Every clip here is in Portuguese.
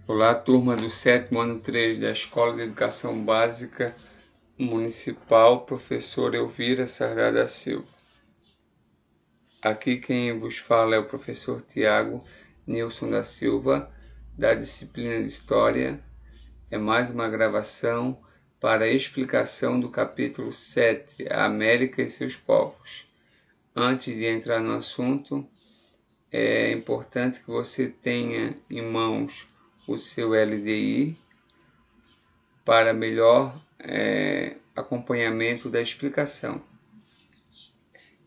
Olá, turma do 7º ano 3 da Escola de Educação Básica Municipal, professor Elvira Sardá da Silva. Aqui quem vos fala é o professor Tiago Nilson da Silva, da disciplina de História. É mais uma gravação para a explicação do capítulo 7, a América e seus povos. Antes de entrar no assunto, é importante que você tenha em mãos o seu LDI para melhor acompanhamento da explicação.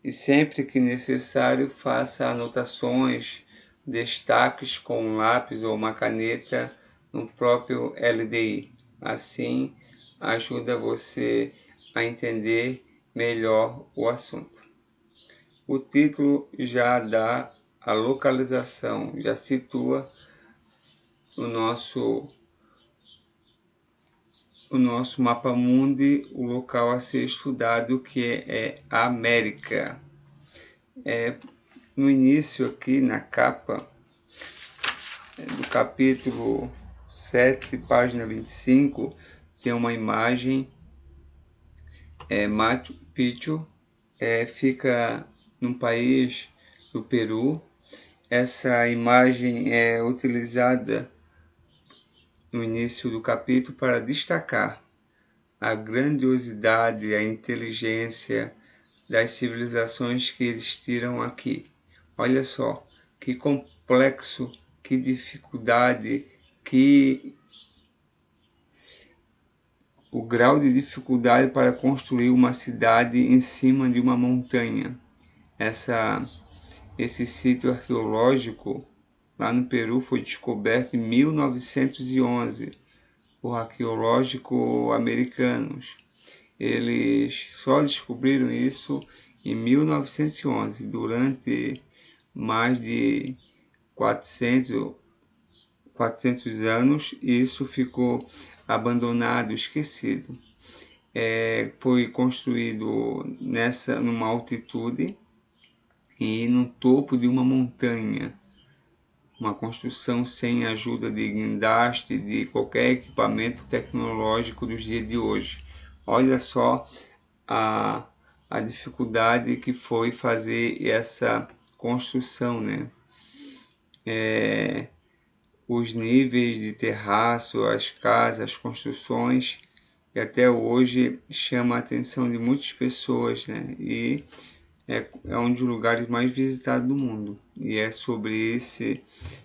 E sempre que necessário, faça anotações, destaques com um lápis ou uma caneta no próprio LDI. Assim, ajuda você a entender melhor o assunto. O título já dá a localização, já situa o nosso mapa mundi, o local a ser estudado, que é a América. No início aqui na capa do capítulo 7, página 25, tem uma imagem, Machu Picchu, fica num país do Peru. Essa imagem é utilizada no início do capítulo para destacar a grandiosidade, a inteligência das civilizações que existiram aqui. Olha só, que complexo, que dificuldade, o grau de dificuldade para construir uma cidade em cima de uma montanha. Esse sítio arqueológico lá no Peru foi descoberto em 1911 por arqueológicos americanos. Eles só descobriram isso em 1911, durante mais de 400 anos, isso ficou abandonado, esquecido. Foi construído numa altitude e no topo de uma montanha. Uma construção sem ajuda de guindaste, de qualquer equipamento tecnológico dos dias de hoje. Olha só a dificuldade que foi fazer essa construção, né? Os níveis de terraço, as casas, as construções, que até hoje chama a atenção de muitas pessoas, né? E é um dos lugares mais visitados do mundo. E é sobre esse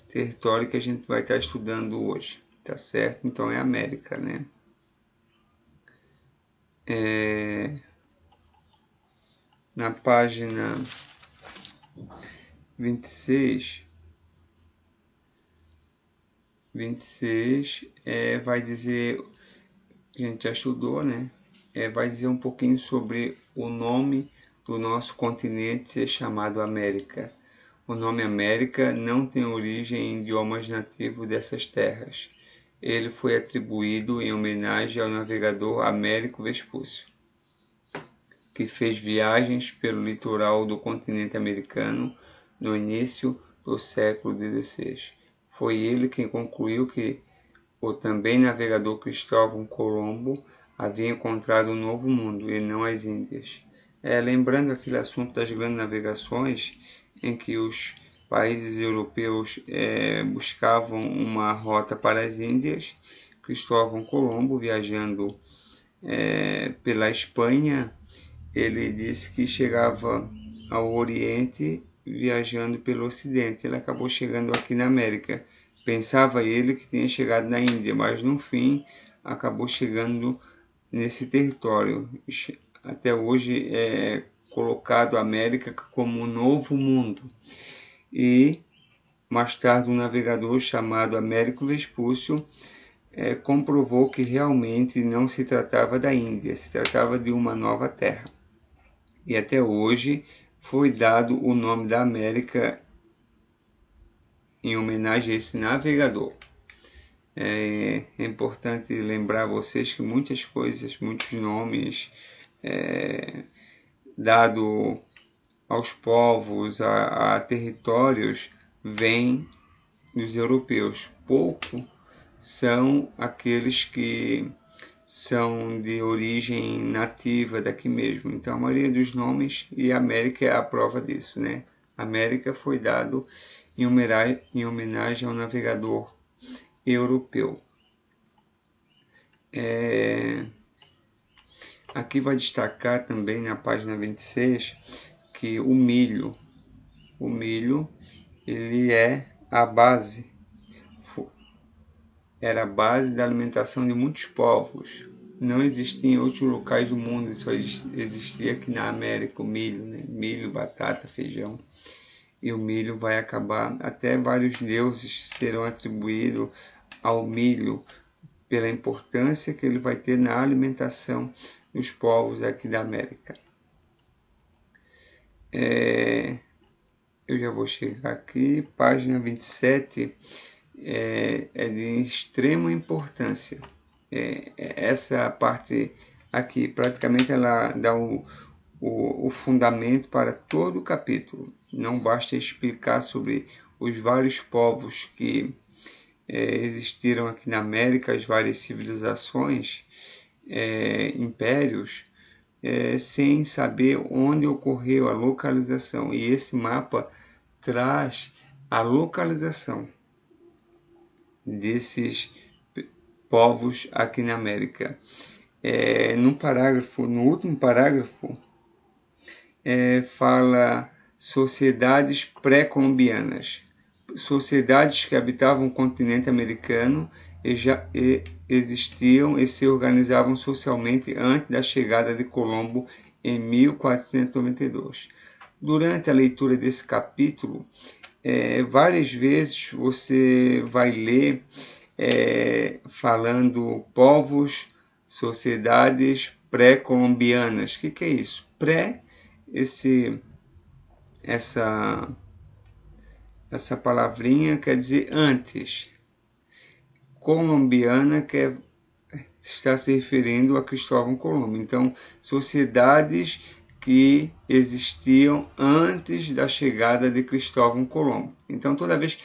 território que a gente vai estar estudando hoje, tá certo? Então é América, né? Na página 26 vai dizer, a gente já estudou, né? Vai dizer um pouquinho sobre o nome do nosso continente ser chamado América. O nome América não tem origem em idiomas nativos dessas terras. Ele foi atribuído em homenagem ao navegador Américo Vespúcio, que fez viagens pelo litoral do continente americano no início do século XVI. Foi ele quem concluiu que o também navegador Cristóvão Colombo havia encontrado um novo mundo e não as Índias. Lembrando aquele assunto das grandes navegações, em que os países europeus buscavam uma rota para as Índias. Cristóvão Colombo, viajando pela Espanha, ele disse que chegava ao Oriente viajando pelo Ocidente. Ele acabou chegando aqui na América. Pensava ele que tinha chegado na Índia, mas no fim acabou chegando nesse território. Até hoje é colocado a América como um novo mundo. E mais tarde um navegador chamado Américo Vespúcio comprovou que realmente não se tratava da Índia, se tratava de uma nova terra. E até hoje foi dado o nome da América em homenagem a esse navegador. É importante lembrar a vocês que muitas coisas, muitos nomes dado aos povos, a territórios, vêm dos europeus. Pouco são aqueles que são de origem nativa daqui mesmo. Então a maioria dos nomes, e América é a prova disso, né? América foi dado em homenagem ao navegador europeu. Aqui vai destacar também na página 26 que o milho ele é a base, era a base da alimentação de muitos povos. Não existia em outros locais do mundo, só existia aqui na América o milho, né? Milho, batata, feijão. E o milho vai acabar, até vários deuses serão atribuídos ao milho pela importância que ele vai ter na alimentação dos povos aqui da América. Eu já vou chegar aqui, página 27 é de extrema importância. Essa parte aqui, praticamente ela dá o fundamento para todo o capítulo. Não basta explicar sobre os vários povos que existiram aqui na América, as várias civilizações, impérios, sem saber onde ocorreu a localização. E esse mapa traz a localização desses povos aqui na América. No último parágrafo, fala sociedades pré-colombianas, sociedades que habitavam o continente americano e já existiam e se organizavam socialmente antes da chegada de Colombo em 1492. Durante a leitura desse capítulo, várias vezes você vai ler falando povos, sociedades pré-colombianas. O que é isso? Pré, essa palavrinha quer dizer antes. Colombiana está se referindo a Cristóvão Colombo. Então, sociedades que existiam antes da chegada de Cristóvão Colombo. Então, toda vez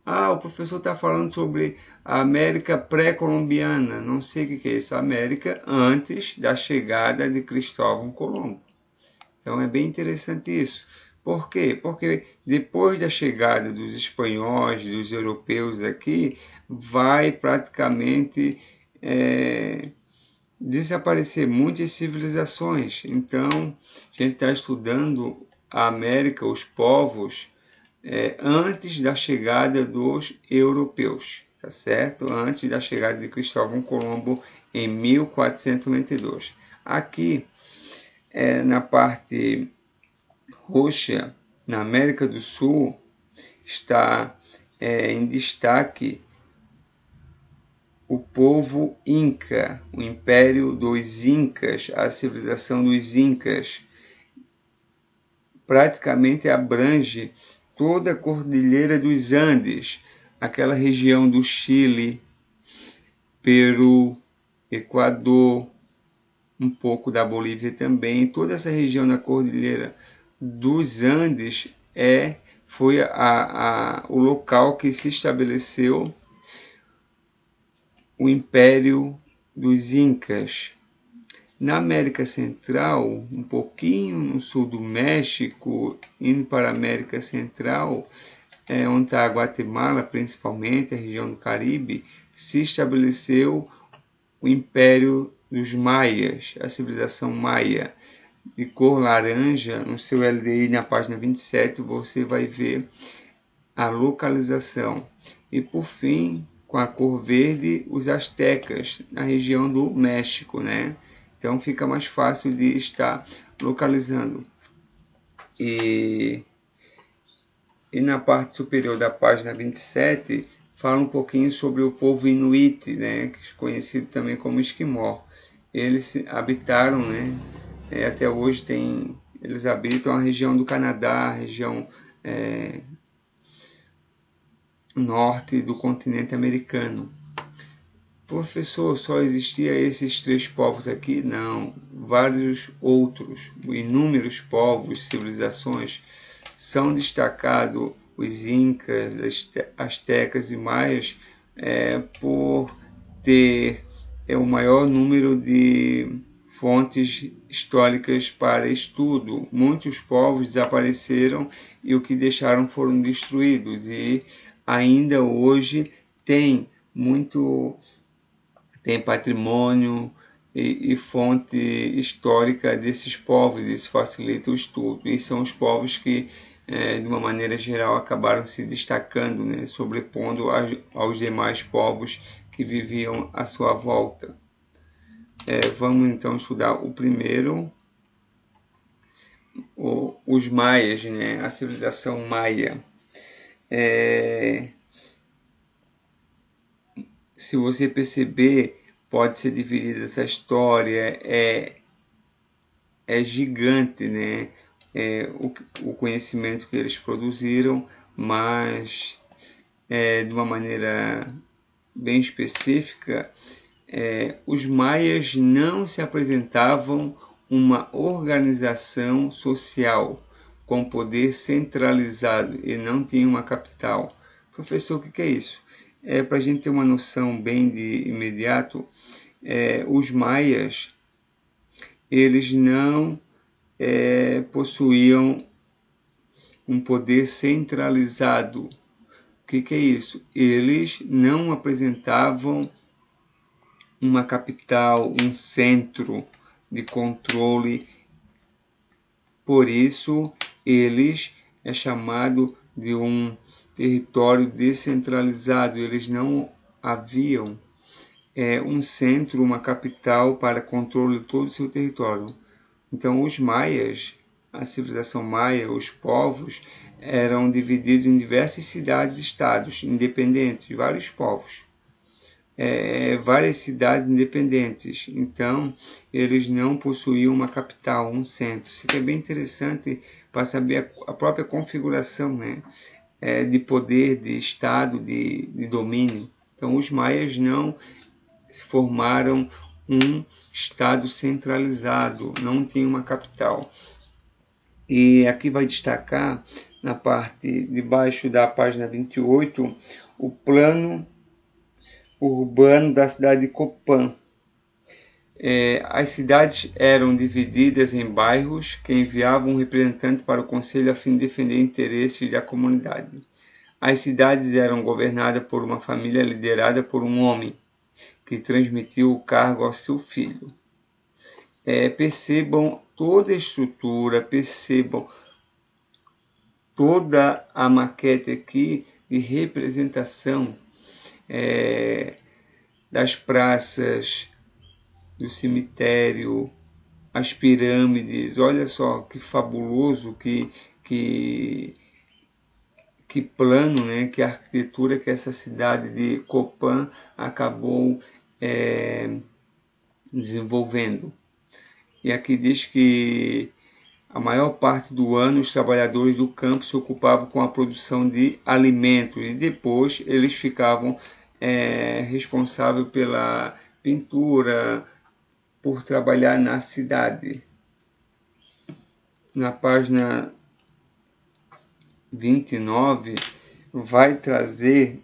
o professor está falando sobre a América pré-colombiana, não sei o que é isso, América antes da chegada de Cristóvão Colombo. Então é bem interessante isso. Por quê? Porque depois da chegada dos espanhóis, dos europeus aqui, vai praticamente desaparecer muitas civilizações. Então, a gente está estudando a América, os povos, antes da chegada dos europeus, tá certo? Antes da chegada de Cristóvão Colombo em 1492. Aqui, na parte roxa, na América do Sul, está em destaque o povo Inca, o Império dos Incas, a civilização dos Incas. Praticamente abrange toda a Cordilheira dos Andes, aquela região do Chile, Peru, Equador, um pouco da Bolívia também. Toda essa região da Cordilheira dos Andes foi o local que se estabeleceu o Império dos Incas. Na América Central, um pouquinho no sul do México, indo para a América Central, onde está a Guatemala, principalmente, a região do Caribe, se estabeleceu o Império dos Maias, a civilização maia, de cor laranja. No seu LDI, na página 27, você vai ver a localização. E, por fim, com a cor verde, os astecas, na região do México, né? Então fica mais fácil de estar localizando. E na parte superior da página 27, fala um pouquinho sobre o povo Inuit, né? Conhecido também como Esquimó. Eles habitaram, né? Até hoje eles habitam a região do Canadá, a região norte do continente americano. Professor, só existia esses 3 povos aqui? Não, vários outros, inúmeros povos, civilizações. São destacados os incas, astecas e maias, por ter o maior número de fontes históricas para estudo. Muitos povos desapareceram e o que deixaram foram destruídos, e ainda hoje tem patrimônio e fonte histórica desses povos. Isso facilita o estudo, e são os povos que de uma maneira geral acabaram se destacando, né, sobrepondo aos demais povos que viviam à sua volta. Vamos então estudar o primeiro, os maias, né, a civilização maia. Se você perceber, pode ser dividida essa história, é gigante, né? O conhecimento que eles produziram, mas de uma maneira bem específica, os maias não se apresentavam uma organização social com poder centralizado e não tinha uma capital. Professor, o que é isso? Para a gente ter uma noção bem de imediato, os maias, eles não possuíam um poder centralizado. O que é isso? Eles não apresentavam uma capital, um centro de controle. Por isso, eles é chamado de um território descentralizado. Eles não haviam um centro, uma capital para controle de todo o seu território. Então, os maias, a civilização maia, os povos, eram divididos em diversas cidades-estados independentes, vários povos. Várias cidades independentes. Então, eles não possuíam uma capital, um centro. Isso é bem interessante para saber a própria configuração, né, de poder, de estado, de domínio. Então, os maias não formaram um estado centralizado, não tinha uma capital. E aqui vai destacar, na parte de baixo da página 28, o plano urbano da cidade de Copan. As cidades eram divididas em bairros que enviavam um representante para o conselho a fim de defender interesses da comunidade. As cidades eram governadas por uma família liderada por um homem, que transmitiu o cargo ao seu filho. Percebam toda a estrutura, percebam toda a maquete aqui de representação das praças, do cemitério, as pirâmides. Olha só que fabuloso, que plano, né? Que arquitetura que essa cidade de Copan acabou desenvolvendo. E aqui diz que a maior parte do ano os trabalhadores do campo se ocupavam com a produção de alimentos, e depois eles ficavam responsáveis pela pintura, por trabalhar na cidade. Na página 29 vai trazer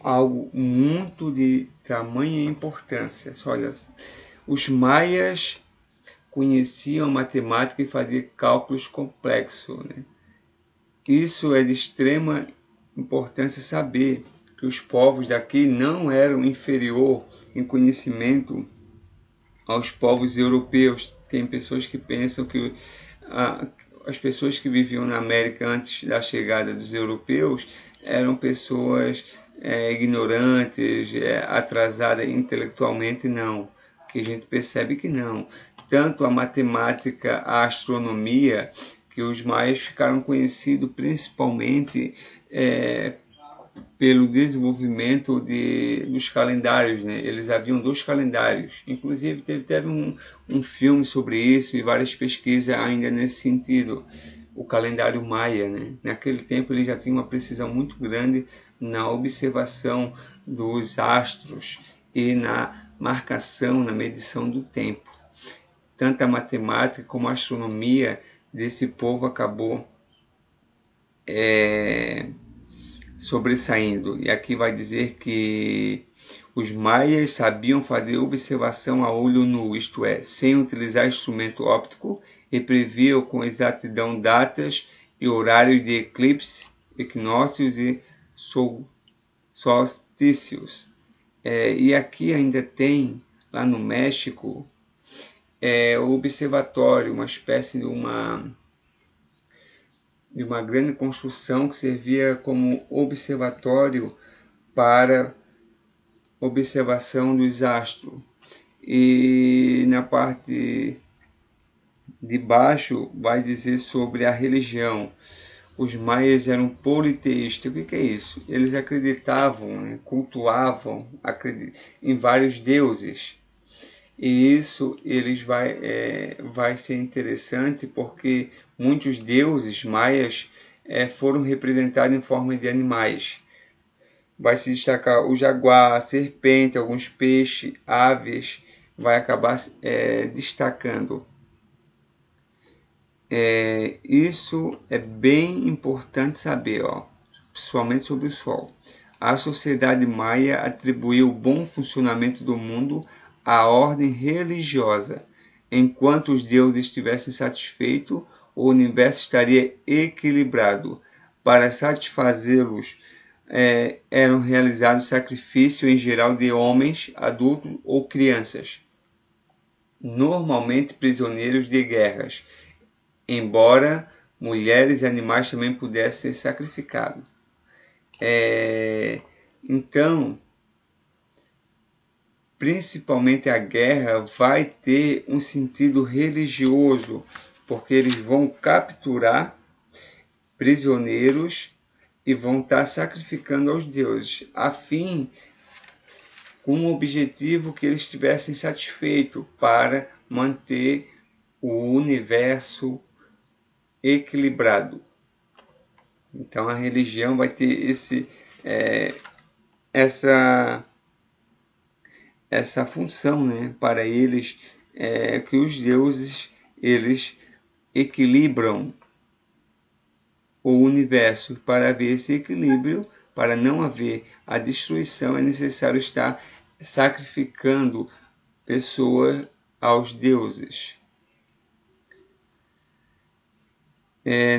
algo muito de tamanha importância. Olha, os maias conheciam matemática e faziam cálculos complexos, né? Isso é de extrema importância saber, que os povos daqui não eram inferior em conhecimento aos povos europeus. Tem pessoas que pensam que as pessoas que viviam na América antes da chegada dos europeus eram pessoas ignorantes, atrasadas intelectualmente. Não, que a gente percebe que não. Tanto a matemática, a astronomia, que os maias ficaram conhecidos principalmente pelo desenvolvimento dos calendários, né? Eles haviam 2 calendários, inclusive teve um filme sobre isso e várias pesquisas ainda nesse sentido, o calendário maia, né? Naquele tempo ele já tinha uma precisão muito grande na observação dos astros e na marcação, na medição do tempo. Tanto a matemática como a astronomia desse povo acabou sobressaindo. E aqui vai dizer que os maias sabiam fazer observação a olho nu, isto é, sem utilizar instrumento óptico, e previam com exatidão datas e horários de eclipse, equinócios e solstícios. E aqui ainda tem, lá no México, o observatório, uma espécie de uma grande construção que servia como observatório para observação dos astros. E na parte de baixo vai dizer sobre a religião. Os maias eram politeístas. O que é isso? Eles acreditavam, cultuavam em vários deuses. E isso vai ser interessante porque muitos deuses maias foram representados em forma de animais. Vai se destacar o jaguar, a serpente, alguns peixes, aves, vai acabar destacando. Isso é bem importante saber, principalmente sobre o Sol. A sociedade maia atribuiu o bom funcionamento do mundo à ordem religiosa. Enquanto os deuses estivessem satisfeitos, o universo estaria equilibrado. Para satisfazê-los, eram realizados sacrifícios em geral de homens, adultos ou crianças, normalmente prisioneiros de guerras, embora mulheres e animais também pudessem ser sacrificados. Então, principalmente a guerra vai ter um sentido religioso, porque eles vão capturar prisioneiros e vão estar sacrificando aos deuses, com o objetivo que eles estivessem satisfeitos para manter o universo equilibrado. Então a religião vai ter essa função, para eles, que os deuses eles equilibram o universo. Para haver esse equilíbrio, para não haver a destruição, é necessário estar sacrificando pessoas aos deuses.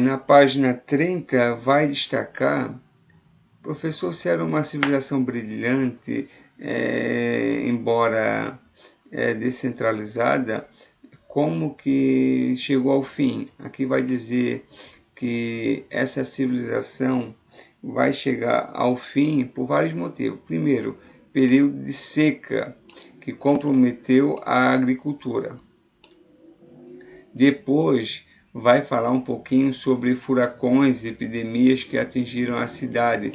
Na página 30 vai destacar: professor, se era uma civilização brilhante, embora descentralizada, como que chegou ao fim? Aqui vai dizer que essa civilização vai chegar ao fim por vários motivos. Primeiro, período de seca que comprometeu a agricultura. Depois vai falar um pouquinho sobre furacões e epidemias que atingiram a cidade,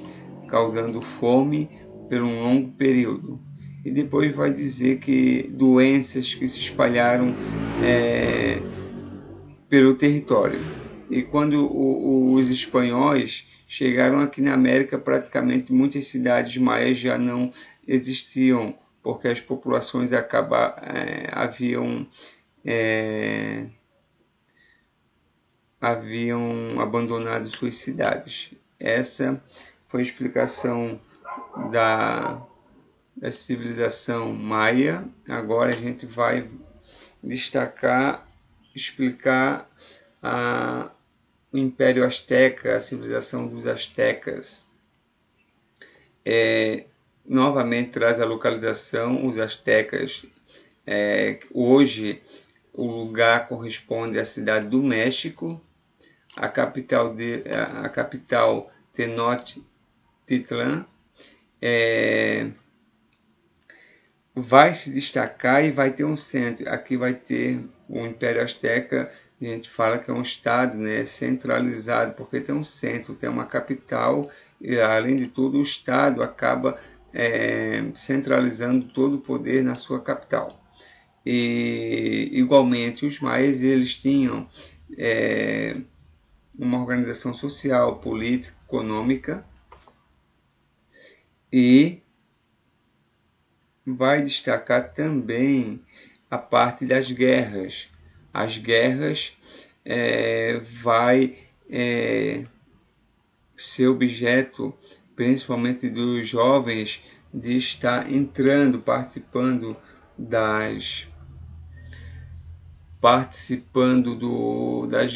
causando fome por um longo período. E depois vai dizer que doenças que se espalharam pelo território. E quando os espanhóis chegaram aqui na América, praticamente muitas cidades maias já não existiam, porque as populações haviam abandonado suas cidades. Essa foi a explicação da civilização maia. Agora a gente vai explicar o Império Azteca, a civilização dos Aztecas. Novamente traz a localização, os Aztecas. Hoje o lugar corresponde à cidade do México, a capital Tenochtitlan. Vai se destacar e vai ter um centro. Aqui vai ter o Império Azteca. A gente fala que é um estado centralizado, porque tem um centro, tem uma capital, e além de tudo o estado acaba centralizando todo o poder na sua capital. E igualmente os maias, eles tinham uma organização social, política, econômica, e vai destacar também a parte das guerras. As guerras vai ser objeto principalmente dos jovens, de estar entrando, participando das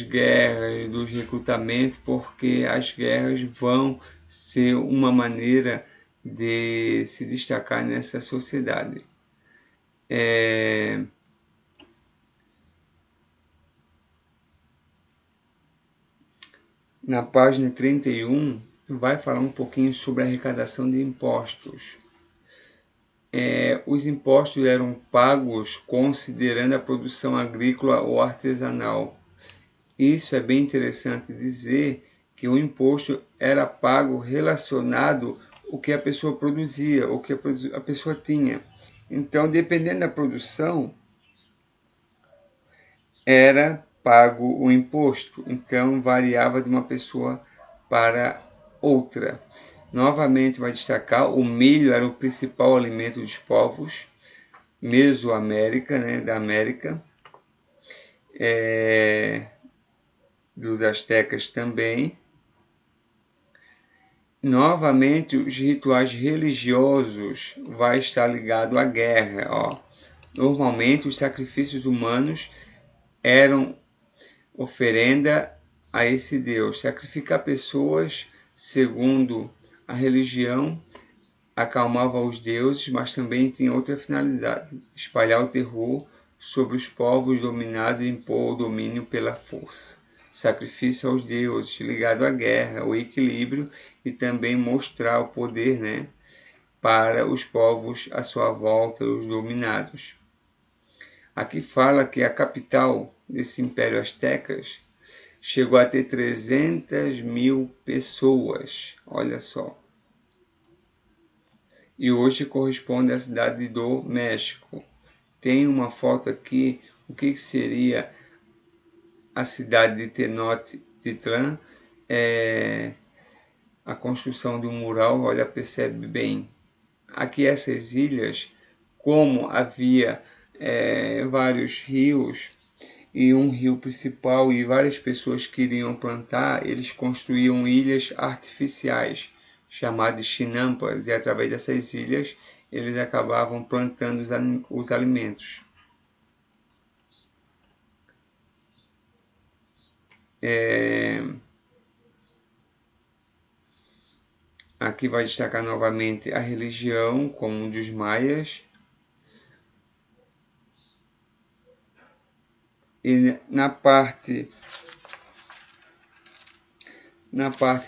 guerras, dos recrutamentos, porque as guerras vão ser uma maneira de se destacar nessa sociedade. Na página 31, vai falar um pouquinho sobre a arrecadação de impostos. Os impostos eram pagos considerando a produção agrícola ou artesanal. Isso é bem interessante dizer, que o imposto era pago relacionado ao que a pessoa produzia, o que a pessoa tinha. Então, dependendo da produção, era pago o imposto. Então, variava de uma pessoa para outra. Novamente vai destacar, o milho era o principal alimento dos povos Mesoamérica, né, da América, dos astecas também. Novamente, os rituais religiosos vai estar ligado à guerra. Ó. Normalmente, os sacrifícios humanos eram oferenda a esse Deus. Sacrificar pessoas, segundo a religião, acalmava os deuses, mas também tinha outra finalidade: espalhar o terror sobre os povos dominados e impor o domínio pela força. Sacrifício aos deuses, ligado à guerra, o equilíbrio, e também mostrar o poder, né, para os povos à sua volta, os dominados. Aqui fala que a capital desse Império Astecas chegou a ter 300 mil pessoas, olha só. E hoje corresponde à cidade do México. Tem uma foto aqui, o que seria a cidade de Tenochtitlan, a construção de um mural, olha, percebe bem. Aqui essas ilhas, como havia vários rios, e um rio principal e várias pessoas queriam plantar, eles construíam ilhas artificiais, chamadas de chinampas, e através dessas ilhas eles acabavam plantando os alimentos. Aqui vai destacar novamente a religião, como um dos maias. E na parte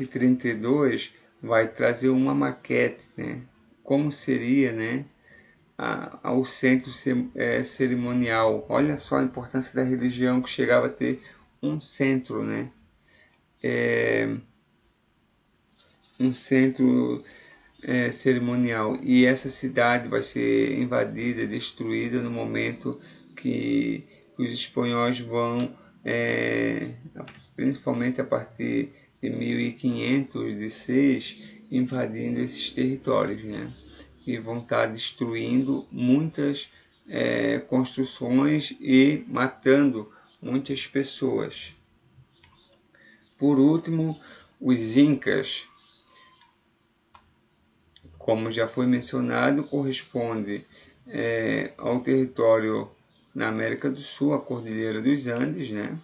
32 vai trazer uma maquete, né? Como seria, né, ao centro cerimonial. Olha só a importância da religião, que chegava a ter um centro, né? Um centro cerimonial. E essa cidade vai ser invadida, destruída no momento que os espanhóis vão, principalmente a partir de 1516, invadindo esses territórios, né? E vão estar destruindo muitas construções e matando muitas pessoas. Por último, os incas, como já foi mencionado, corresponde ao território na América do Sul, a Cordilheira dos Andes, né?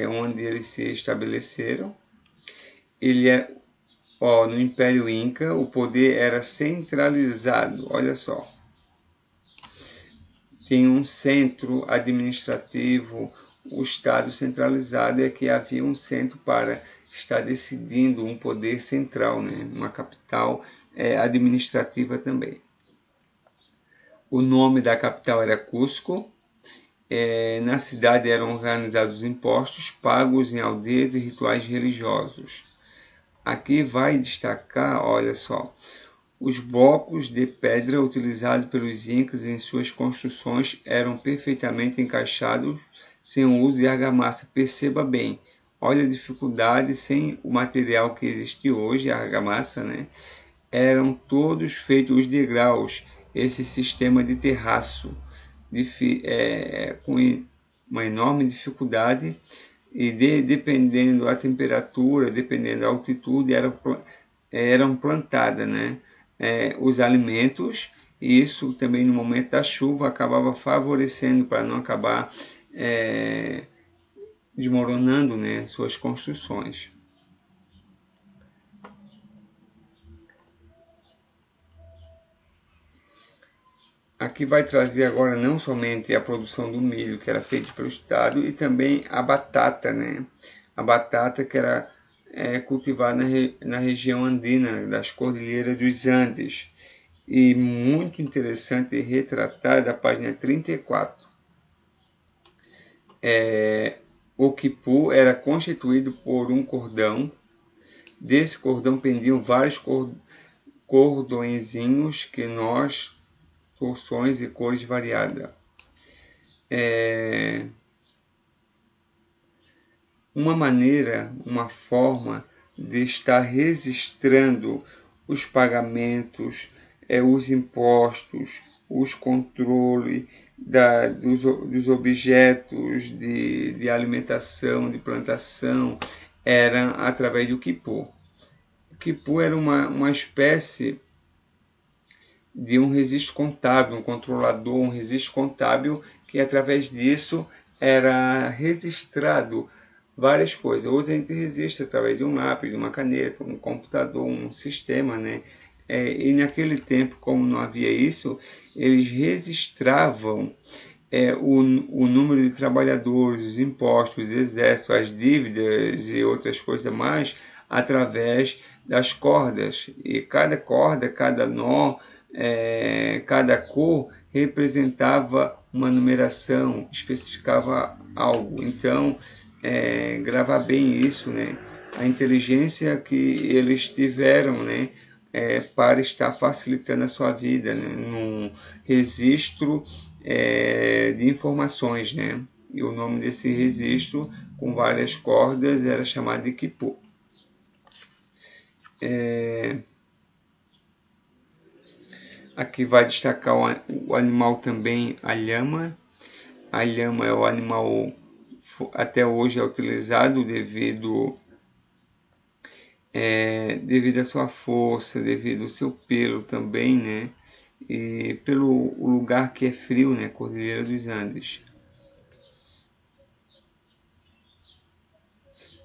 Onde eles se estabeleceram. No Império Inca, o poder era centralizado, olha só. Tem um centro administrativo, o Estado centralizado, é que havia um centro para estar decidindo, um poder central, né? Uma capital administrativa também. O nome da capital era Cusco. Na cidade eram organizados impostos pagos em aldeias e rituais religiosos. Aqui vai destacar, olha só, os blocos de pedra utilizados pelos incas em suas construções eram perfeitamente encaixados sem o uso de argamassa. Perceba bem, olha a dificuldade, sem o material que existe hoje, a argamassa, né? Eram todos feitos os degraus, esse sistema de terraço, com uma enorme dificuldade, e dependendo da temperatura, dependendo da altitude, eram plantadas, né, os alimentos, e isso também no momento da chuva acabava favorecendo para não acabar desmoronando, né, suas construções. Aqui vai trazer agora não somente a produção do milho, que era feita pelo Estado, e também a batata, né? A batata que era cultivada na região andina das Cordilheiras dos Andes. E muito interessante retratar da página 34. O quipu era constituído por um cordão. Desse cordão pendiam vários cordõezinhos que nós torções e cores variadas. Uma maneira, uma forma de estar registrando os pagamentos, os impostos, os controles dos objetos de alimentação, de plantação, era através do quipu. O quipu era uma espécie de um registro contábil, um controlador, um registro contábil que através disso era registrado várias coisas. Hoje a gente registra através de um lápis, de uma caneta, um computador, um sistema, né? E naquele tempo, como não havia isso, eles registravam o número de trabalhadores, os impostos, os exércitos, as dívidas e outras coisas mais através das cordas. E cada corda, cada nó, cada cor representava uma numeração, especificava algo. Então, gravar bem isso, né? A inteligência que eles tiveram, né? Para estar facilitando a sua vida, né? Num registro de informações, né? E o nome desse registro com várias cordas era chamado de quipu. Aqui vai destacar o animal também, a lhama. A lhama é o animal até hoje é utilizado devido à sua força, devido ao seu pelo também, né? E pelo lugar que é frio, né? Cordilheira dos Andes.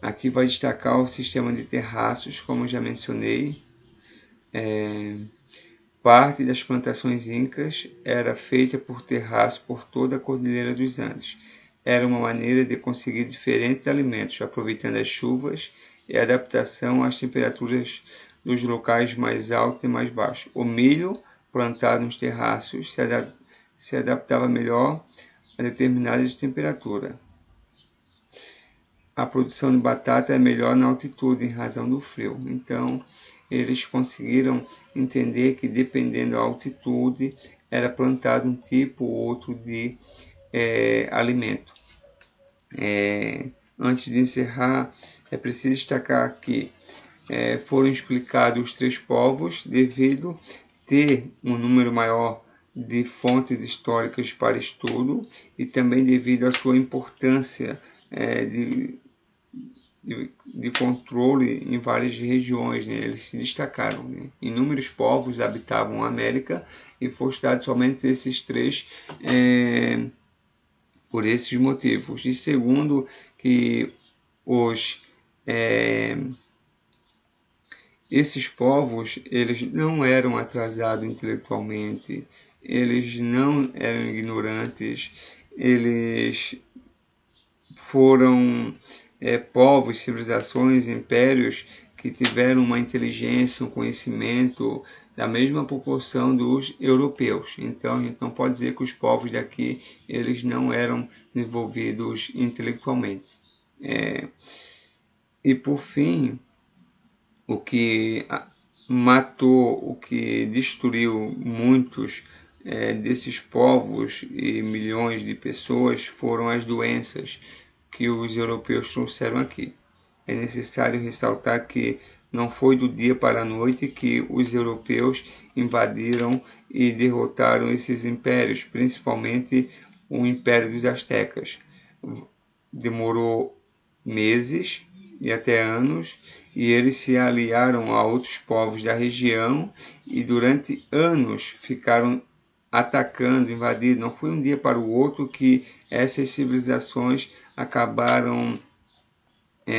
Aqui vai destacar o sistema de terraços, como já mencionei. Parte das plantações incas era feita por terraço por toda a Cordilheira dos Andes. Era uma maneira de conseguir diferentes alimentos, aproveitando as chuvas e a adaptação às temperaturas dos locais mais altos e mais baixos. O milho, plantado nos terraços, se adaptava melhor a determinadas temperaturas. A produção de batata é melhor na altitude em razão do frio. Então, eles conseguiram entender que dependendo da altitude era plantado um tipo ou outro de alimento. Antes de encerrar, é preciso destacar que foram explicados os 3 povos devido ter um número maior de fontes históricas para estudo e também devido à sua importância de controle em várias regiões, né? Eles se destacaram, né? Inúmeros povos habitavam a América e foram estudados somente esses 3 por esses motivos. E segundo, que esses povos eles não eram atrasados intelectualmente, eles não eram ignorantes, eles foram povos, civilizações, impérios que tiveram uma inteligência, um conhecimento da mesma proporção dos europeus. Então a gente não pode dizer que os povos daqui eles não eram desenvolvidos intelectualmente. E por fim, o que matou, o que destruiu muitos desses povos e milhões de pessoas foram as doenças que os europeus trouxeram aqui. É necessário ressaltar que não foi do dia para a noite que os europeus invadiram e derrotaram esses impérios, principalmente o Império dos Astecas. Demorou meses e até anos, e eles se aliaram a outros povos da região e durante anos ficaram atacando, invadindo. Não foi um dia para o outro que essas civilizações acabaram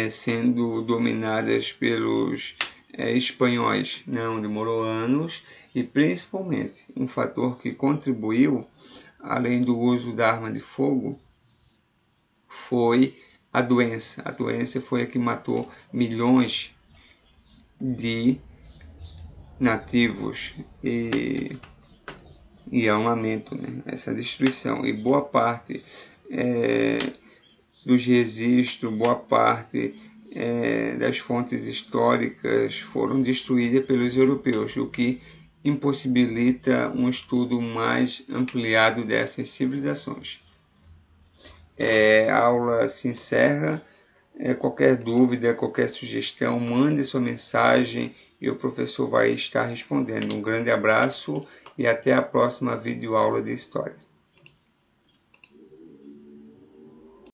sendo dominadas pelos espanhóis. Não, demorou anos, e principalmente um fator que contribuiu, além do uso da arma de fogo, foi a doença. A doença foi a que matou milhões de nativos e é um lamento, né, essa destruição. E boa parte dos registros, boa parte das fontes históricas foram destruídas pelos europeus, o que impossibilita um estudo mais ampliado dessas civilizações. A aula se encerra. Qualquer dúvida, qualquer sugestão, mande sua mensagem e o professor vai estar respondendo. Um grande abraço e até a próxima videoaula de História.